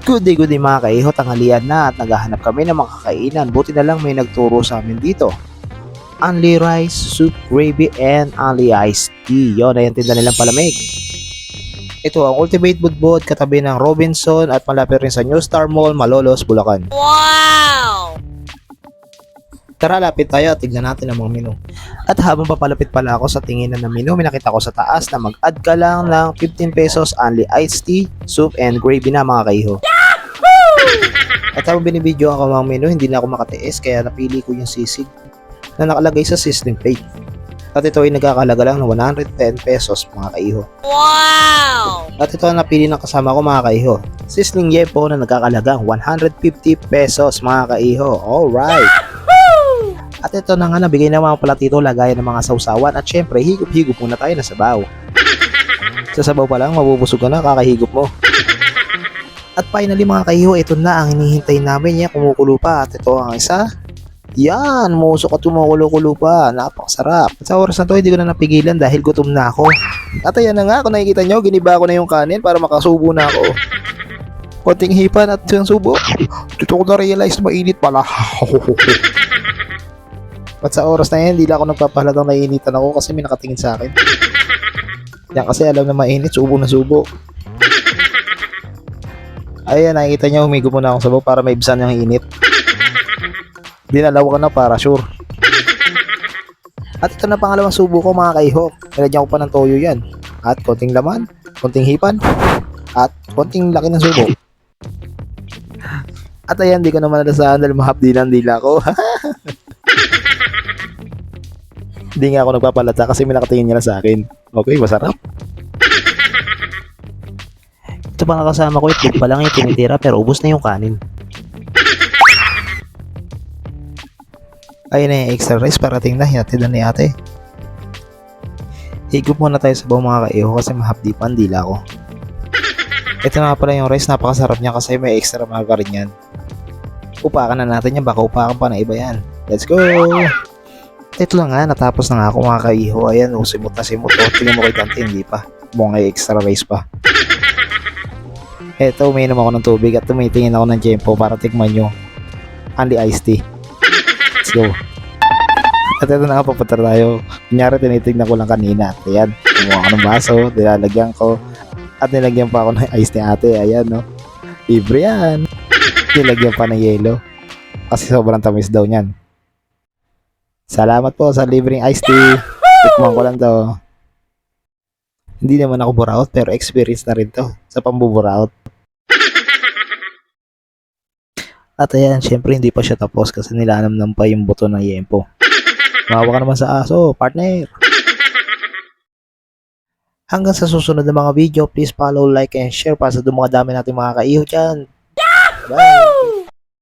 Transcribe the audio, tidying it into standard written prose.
Good day mga kaiho, tanghalian na at naghahanap kami ng mga kakainan. Buti na lang may nagturo sa amin dito. Only rice, soup, gravy, and only iced tea. Yun, ay ang tinda nilang palamig. Ito ang Ultimate Budbud katabi ng Robinson at malapit rin sa New Star Mall, Malolos, Bulacan. Wow! Tara, lapit tayo at tignan natin ang mga menu. At habang papalapit pala ako sa tinginan ng menu, may nakita ko sa taas na mag-add ka lang ng 15 pesos only iced tea, soup, and gravy na mga kaiho. At habang binibidyo ako mga menu, hindi na ako makatiis kaya napili ko yung sisig na nakalagay sa sizzling plate. At ito ay nagkakalaga lang ng 110 pesos mga kaiho. Wow! At ito ang napili ng kasama ko mga kaiho. Sizzling yepo na nagkakalagang 150 pesos mga kaiho. Alright! At ito na nga nabigay ng mga platito lagayan ng mga sausawan at syempre higop-higop muna tayo na sabaw. Sa sabaw pa lang mabubusog ka na kakahigop mo. At finally mga kaiho, ito na ang hinihintay namin niya, kumukulo pa. At ito ang isa. Yan, musok at kumukulo-kulo pa. Napakasarap. At sa oras na to hindi ko na napigilan dahil gutom na ako. At ayan na nga, kung nakikita nyo, giniba ko na yung kanin para makasubo na ako. Konting hipan at yung subo. Dito ko na-realize na mainit pala. At sa oras na yan, hindi lang ako nagpapahalatang naiinitan ako kasi may nakatingin sa akin. Yan kasi alam na mainit, subo na subo. Ayan, nakikita niya, humigo muna akong sabaw para maibsan yung init. Dinalaw ko na para sure. At ito na pangalawang subo ko mga kaiho. Nilagyan ko pa ng toyo yan. At konting laman, konting hipan, at konting laki ng subo. At ayan, di ko naman nalasahan dahil mahapdi ng dila ko. Hindi nga ako nagpapalata kasi may nakatingin niya sa akin. Okay, masarap. Ito pa nakasama ko, itlog pa lang yung tinitira pero ubos na yung kanin. Ayun na yung extra rice, parating na, hinatid na ni ate. Higop muna tayo sa bawang mga kaiho kasi mahapdi pa ang dila ko. Ito na nga pala yung rice, napakasarap niya kasi may extra margarine yan. Upakan na natin yan, baka upakan pa na iba yan. Let's go! Ito lang nga, natapos na nga ako mga kaiho. Ayan, simot na simot. Tingnan mo kay Dante, hindi pa. Mukhang extra rice pa. Eto, umiinom ako ng tubig at tumitingin ako ng tiyempo para tikman nyo. Only iced tea. Let's go. At ito na nga, papunta tayo. Kunyari, tinitignan ko lang kanina. Ayan, kumuha ko ng baso, nilalagyan ko. At nilagyan pa ako ng iced tea ate. Ayan, no. Libre yan. Nilagyan pa ng yelo. Kasi sobrang tamis daw niyan. Salamat po sa libreng iced tea. Tikman ko lang to. Hindi naman ako buraot pero experience na rin to sa pambuburaot. At ayan, syempre hindi pa siya tapos kasi nilanamnam pa yung buto ng yempo. Mawa ka naman sa aso, partner. Hanggang sa susunod na mga video, please follow, like, and share para sa dumadami natin mga kaiho dyan. Bye!